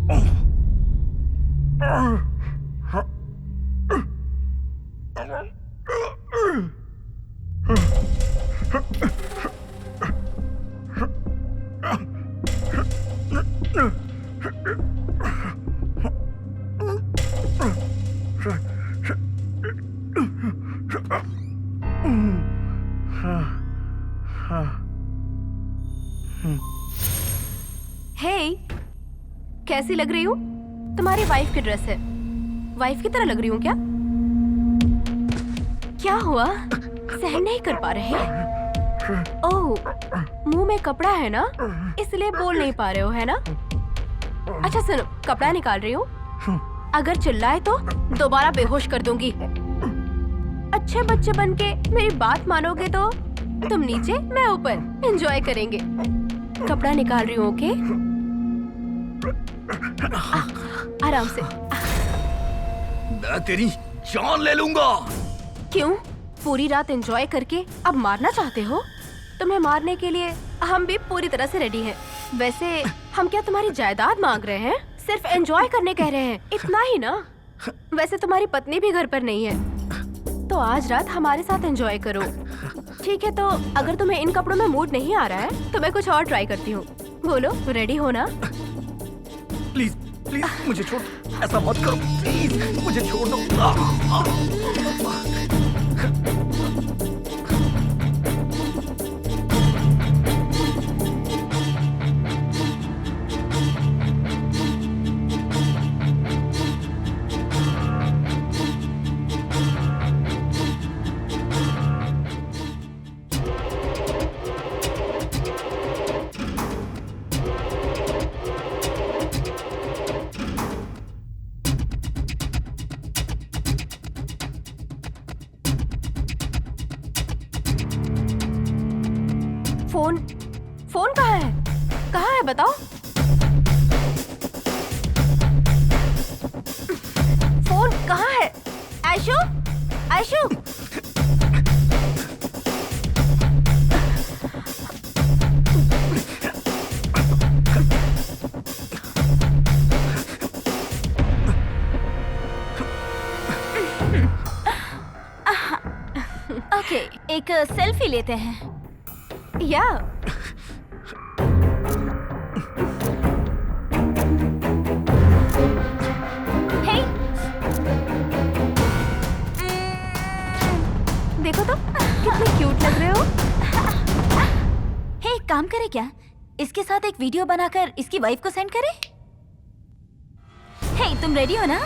हे, कैसी लग रही हूँ? तुम्हारी वाइफ की ड्रेस है। वाइफ की तरह लग रही हूँ क्या? क्या हुआ? सहन नहीं कर पा रहे? ओह, मुंह में कपड़ा है ना, इसलिए बोल नहीं पा रहे हो, है ना? अच्छा सुनो, कपड़ा निकाल रही हूँ। अगर चिल्लाए तो दोबारा बेहोश कर दूंगी। अच्छे बच्चे बनके मेरी बात मानोगे तो तुम नीचे, मैं ऊपर, एंजॉय करेंगे। कपड़ा निकाल रही हूँ, ओके? आराम से। मैं तेरी जान ले लूंगा। क्यों? पूरी रात एंजॉय करके अब मारना चाहते हो? तुम्हें मारने के लिए हम भी पूरी तरह से रेडी हैं। वैसे हम क्या तुम्हारी जायदाद मांग रहे हैं? सिर्फ एंजॉय करने कह रहे हैं, इतना ही ना? वैसे तुम्हारी पत्नी भी घर पर नहीं है, तो आज रात हमारे साथ एंजॉय करो। ठीक है, तो अगर तुम्हें इन कपड़ों में मूड नहीं आ रहा है तो मैं कुछ और ट्राई करती हूँ। बोलो, रेडी हो ना? प्लीज प्लीज मुझे छोड़, ऐसा मत करो, प्लीज मुझे छोड़ दो। फोन कहाँ है? कहाँ है बताओ? फोन कहाँ है? आयशु, आयशु। ओके, एक सेल्फी लेते हैं। या देखो तो कितने क्यूट लग रहे हो। हे, काम करे क्या? इसके साथ एक वीडियो बनाकर इसकी वाइफ को सेंड करें? हे, तुम रेडी हो ना?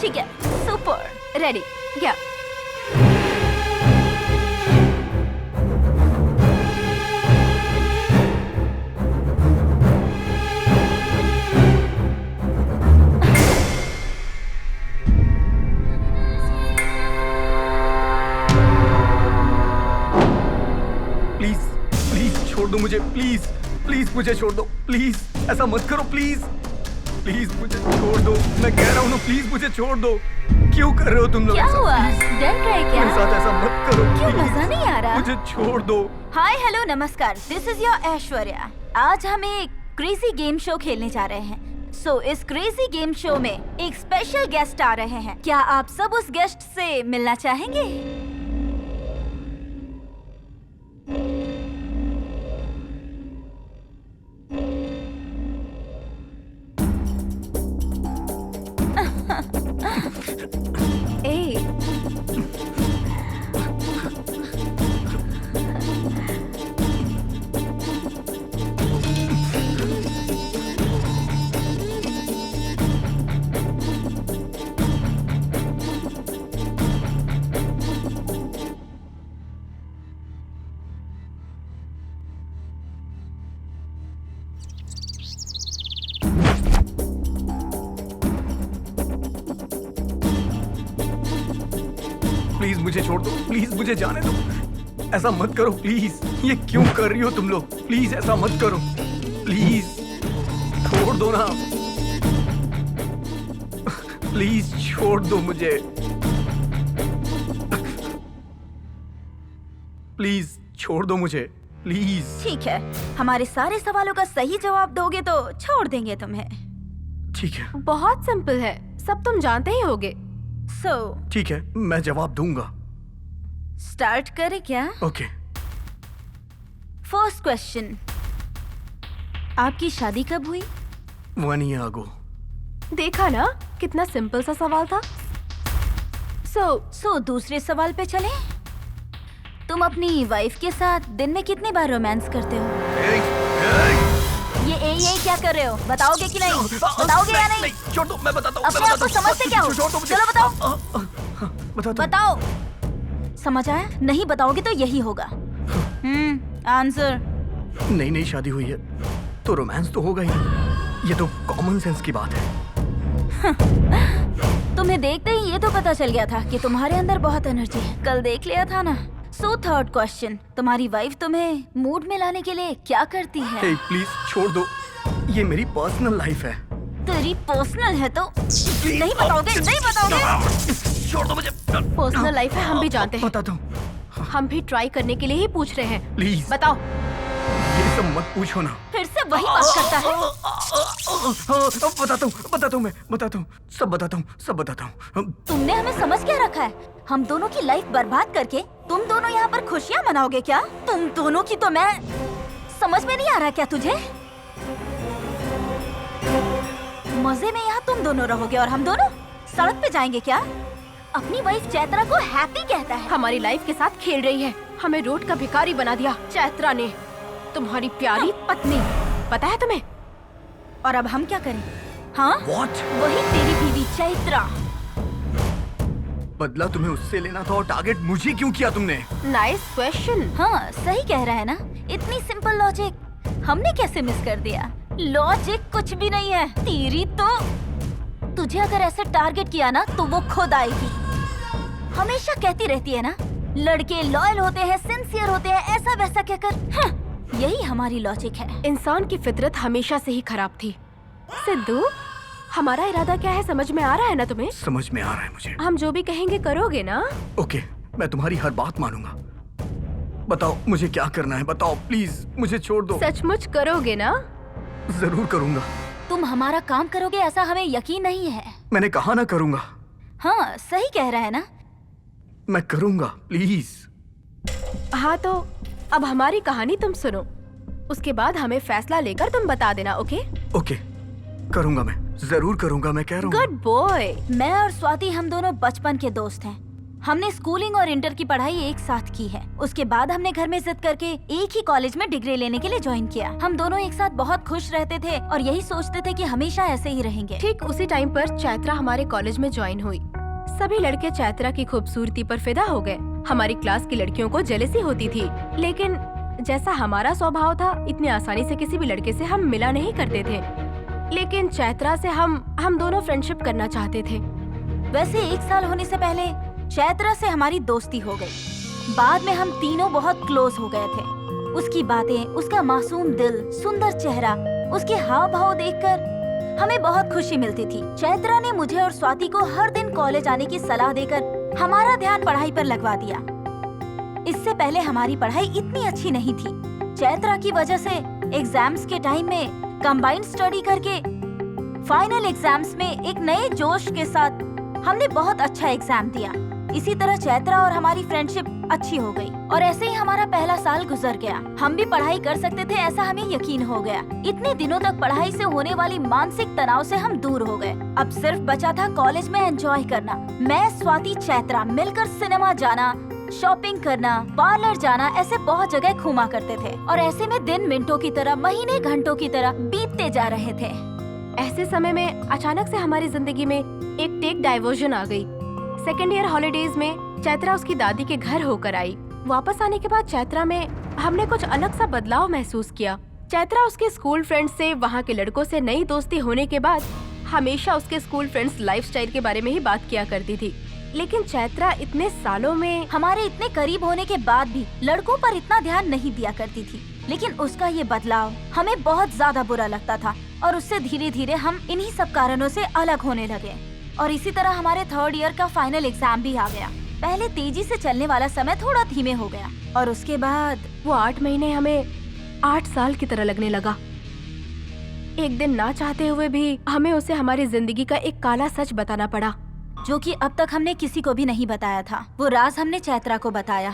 ठीक है, सुपर। रेडी? क्या? छोड़ दो मुझे, प्लीज प्लीज मुझे छोड़ दो, प्लीज ऐसा मत करो, प्लीज प्लीज मुझे छोड़ दो, मैं कह रहा हूँ ना, प्लीज मुझे छोड़ दो। क्यों कर रहे हो तुम लोग? क्या हुआ? डर गए क्या? मेरे साथ ऐसा मत करो। क्यों, मजा नहीं आ रहा? मुझे छोड़ दो। हाय हेलो नमस्कार, दिस इज योर ऐश्वर्या। आज हम एक क्रेजी गेम शो खेलने जा रहे हैं। सो इस क्रेजी गेम शो में एक स्पेशल गेस्ट आ रहे हैं। क्या आप सब उस गेस्ट से मिलना चाहेंगे? प्लीज मुझे छोड़ दो, प्लीज मुझे जाने दो, ऐसा मत करो प्लीज। ये क्यों कर रही हो तुम लोग? प्लीज ऐसा मत करो, प्लीज छोड़ दो ना, प्लीज छोड़ दो मुझे, प्लीज छोड़ दो मुझे, प्लीज। ठीक है, हमारे सारे सवालों का सही जवाब दोगे तो छोड़ देंगे तुम्हें। ठीक है बहुत सिंपल है, सब तुम जानते ही होगे। सो ठीक है, मैं जवाब दूंगा। स्टार्ट करें क्या? ओके। फर्स्ट क्वेश्चन, आपकी शादी कब हुई? 1 year ago। देखा ना कितना सिंपल सा सवाल था। सो दूसरे सवाल पे चलें। तुम अपनी वाइफ के साथ दिन में कितनी बार रोमांस करते हो? ये क्या कर रहे हो? बताओगे कि नहीं? बताओगे या नहीं? छोड़ दो, मैं बताता हूँ। अपने आप को समझते क्या हो? छोड़ दो मुझे। चलो बताओ। बताता हूँ। बताओ। समझ आया? नहीं बताओगे तो यही होगा। आंसर। नई शादी हुई है तो रोमांस तो होगा ही। ये तो कॉमन सेंस की बात है। तुम्हें देखते ही ये तो पता चल गया था कि तुम्हारे अंदर बहुत एनर्जी है। कल देख लिया था ना। सो थर्ड क्वेश्चन, तुम्हारी वाइफ तुम्हें मूड में लाने के लिए क्या करती है? हे प्लीज छोड़ दो, ये मेरी पर्सनल लाइफ है। तेरी पर्सनल है तो नहीं बताओगे? नहीं बताओगे? छोड़ दो मुझे। पर्सनल लाइफ है, हम भी जानते हैं। बताता हूँ। हम भी ट्राई करने के लिए ही पूछ रहे हैं। प्लीज बताओ। ये सब मत पूछो ना। फिर से वही बात करता है। बताता हूँ मैं बताता हूँ, सब बताता हूँ। तुमने हमें समझ क्या रखा है? हम दोनों की लाइफ बर्बाद करके तुम दोनों यहाँ पर खुशियाँ मनाओगे क्या? तुम दोनों की तो मैं समझ में नहीं आ रहा क्या तुझे? मजे में यहाँ तुम दोनों रहोगे और हम दोनों सड़क पे जाएंगे क्या? अपनी वाइफ चैत्रा को हैप्पी कहता है। हमारी लाइफ के साथ खेल रही है। हमें रोड का भिखारी बना दिया चैत्रा ने, तुम्हारी प्यारी पत्नी। पता है तुम्हें? और अब हम क्या करें? हाँ? What? वही तेरी बीवी चैत्रा। बदला तुम्हें उससे लेना था और टारगेट मुझे क्यों किया तुमने? Nice question. हाँ सही कह रहा है ना। इतनी सिंपल लॉजिक हमने कैसे मिस कर दिया? लॉजिक कुछ भी नहीं है तेरी तो। तुझे अगर ऐसे टारगेट किया ना तो वो खुद आएगी। हमेशा कहती रहती है ना, लड़के लॉयल होते हैं, सिंसियर होते हैं, ऐसा वैसा कहकर। यही हमारी लॉजिक है। इंसान की फितरत हमेशा से ही खराब थी। सिद्धू, हमारा इरादा क्या है समझ में आ रहा है ना तुम्हें? समझ में आ रहा है मुझे। हम जो भी कहेंगे करोगे ना? ओके, मैं तुम्हारी हर बात मानूंगा। बताओ मुझे क्या करना है, बताओ प्लीज, मुझे छोड़ दो। सचमुच करोगे ना? जरूर करूंगा। तुम हमारा काम करोगे ऐसा हमें यकीन नहीं है। मैंने कहा ना करूंगा। हाँ सही कह रहा है ना। मैं करूंगा, प्लीज। हाँ तो अब हमारी कहानी तुम सुनो, उसके बाद हमें फैसला लेकर तुम बता देना। ओके? ओके, करूंगा, मैं जरूर करूंगा, मैं कह रहा हूँ। Good boy. मैं और स्वाति हम दोनों बचपन के दोस्त हैं। हमने स्कूलिंग और इंटर की पढ़ाई एक साथ की है। उसके बाद हमने घर में जिद करके एक ही कॉलेज में डिग्री लेने के लिए ज्वाइन किया। हम दोनों एक साथ बहुत खुश रहते थे और यही सोचते थे कि हमेशा ऐसे ही रहेंगे। ठीक उसी टाइम पर चैत्रा हमारे कॉलेज में ज्वाइन हुई। सभी लड़के चैत्रा की खूबसूरती पर फिदा हो गए। हमारी क्लास की लड़कियों को जेलसी होती थी, लेकिन जैसा हमारा स्वभाव था, इतनी आसानी से किसी भी लड़के से हम मिला नहीं करते थे। लेकिन चैत्रा से हम दोनों फ्रेंडशिप करना चाहते थे। वैसे 1 साल होने से पहले चैत्रा से हमारी दोस्ती हो गई। बाद में हम तीनों बहुत क्लोज हो गए थे। उसकी बातें, उसका मासूम दिल, सुंदर चेहरा, उसके हाव भाव देखकर हमें बहुत खुशी मिलती थी। चैत्रा ने मुझे और स्वाति को हर दिन कॉलेज आने की सलाह देकर हमारा ध्यान पढ़ाई पर लगवा दिया। इससे पहले हमारी पढ़ाई इतनी अच्छी नहीं थी। चैत्रा की वजह से एग्जाम्स के टाइम में कंबाइंड स्टडी करके फाइनल एग्जाम्स में एक नए जोश के साथ हमने बहुत अच्छा एग्जाम दिया। इसी तरह चैत्रा और हमारी फ्रेंडशिप अच्छी हो गई और ऐसे ही हमारा पहला साल गुजर गया। हम भी पढ़ाई कर सकते थे ऐसा हमें यकीन हो गया। इतने दिनों तक पढ़ाई से होने वाली मानसिक तनाव से हम दूर हो गए। अब सिर्फ बचा था कॉलेज में एंजॉय करना। मैं, स्वाति, चैत्रा मिलकर सिनेमा जाना, शॉपिंग करना, पार्लर जाना, ऐसे बहुत जगह घूमा करते थे और ऐसे में दिन मिनटों की तरह, महीने घंटों की तरह बीतते जा रहे थे। ऐसे समय में अचानक से हमारी जिंदगी में एक टेक डाइवर्जन आ गई। सेकेंड ईयर हॉलीडेज में चैत्रा उसकी दादी के घर होकर आई। वापस आने के बाद चैत्रा में हमने कुछ अलग सा बदलाव महसूस किया। चैत्रा उसके स्कूल फ्रेंड्स से, वहाँ के लड़कों से नई दोस्ती होने के बाद हमेशा उसके स्कूल फ्रेंड्स लाइफस्टाइल के बारे में ही बात किया करती थी। लेकिन चैत्रा इतने सालों में हमारे इतने करीब होने के बाद भी लड़कों पर इतना ध्यान नहीं दिया करती थी। लेकिन उसका ये बदलाव हमें बहुत ज्यादा बुरा लगता था और उससे धीरे धीरे हम इन्हीं सब कारणों से अलग होने लगे। और इसी तरह हमारे 3rd ईयर का फाइनल एग्जाम भी आ गया। पहले तेजी से चलने वाला समय थोड़ा धीमे हो गया और उसके बाद वो 8 महीने हमें 8 साल की तरह लगने लगा। एक दिन ना चाहते हुए भी हमें उसे हमारी जिंदगी का एक काला सच बताना पड़ा। जो कि अब तक हमने किसी को भी नहीं बताया था। वो राज हमने चैत्रा को बताया,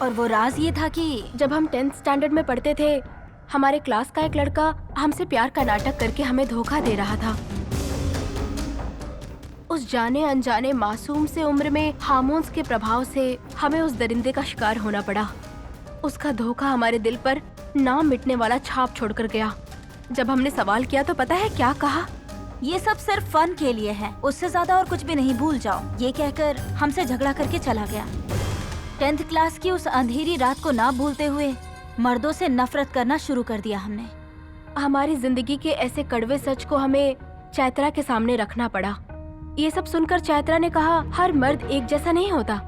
और वो राज ये था कि जब हम 10th स्टैंडर्ड में पढ़ते थे, हमारे क्लास का एक लड़का हमसे प्यार का नाटक करके हमें धोखा दे रहा था। उस जाने अनजाने मासूम से उम्र में हार्मोन्स के प्रभाव से हमें उस दरिंदे का शिकार होना पड़ा। उसका धोखा हमारे दिल पर ना मिटने वाला छाप छोड़कर गया। जब हमने सवाल किया तो पता है क्या कहा? ये सब सिर्फ फन के लिए है, उससे ज्यादा और कुछ भी नहीं, भूल जाओ। ये कहकर हमसे झगड़ा करके चला गया। 10th क्लास की उस अंधेरी रात को ना भूलते हुए मर्दों से नफरत करना शुरू कर दिया हमने। हमारी जिंदगी के ऐसे कड़वे सच को हमें चैत्रा के सामने रखना पड़ा। ये सब सुनकर चैत्रा ने कहा, हर मर्द एक जैसा नहीं होता।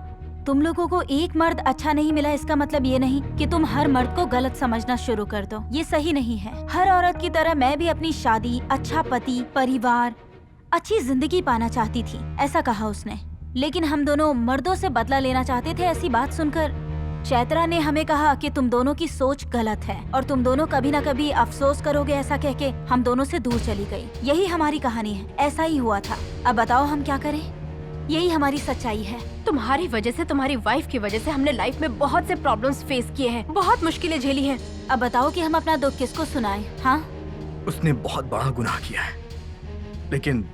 तुम लोगों को एक मर्द अच्छा नहीं मिला, इसका मतलब ये नहीं कि तुम हर मर्द को गलत समझना शुरू कर दो। ये सही नहीं है। हर औरत की तरह मैं भी अपनी शादी, अच्छा पति, परिवार, अच्छी जिंदगी पाना चाहती थी, ऐसा कहा उसने। लेकिन हम दोनों मर्दों से बदला लेना चाहते थे। ऐसी बात सुनकर चैत्रा ने हमें कहा कि तुम दोनों की सोच गलत है और तुम दोनों कभी न कभी अफसोस करोगे। ऐसा कह के हम दोनों से दूर चली गई। यही हमारी कहानी है, ऐसा ही हुआ था। अब बताओ हम क्या करें? यही हमारी सच्चाई है। तुम्हारी वजह से, तुम्हारी वाइफ की वजह से हमने लाइफ में बहुत से प्रॉब्लम्स फेस किए हैं, बहुत मुश्किलें झेली हैं। अब बताओ कि हम अपना दुख किसको सुनाएं? हाँ, उसने बहुत बड़ा गुनाह किया है, लेकिन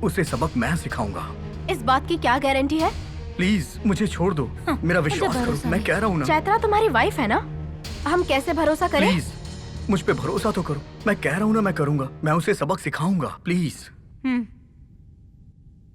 उसे सबक मैं सिखाऊंगा। इस बात की क्या गारंटी है? प्लीज मुझे छोड़ दो। मेरा मुझे विश्वास करो, भरोसा मैं है। कह रहा हूँ ना। चैत्रा तुम्हारी वाइफ है ना, हम कैसे भरोसा करें? प्लीज मुझ पे भरोसा तो करो। मैं कह रहा हूँ ना, मैं करूँगा। मैं उसे सबक सिखाऊंगा। प्लीज।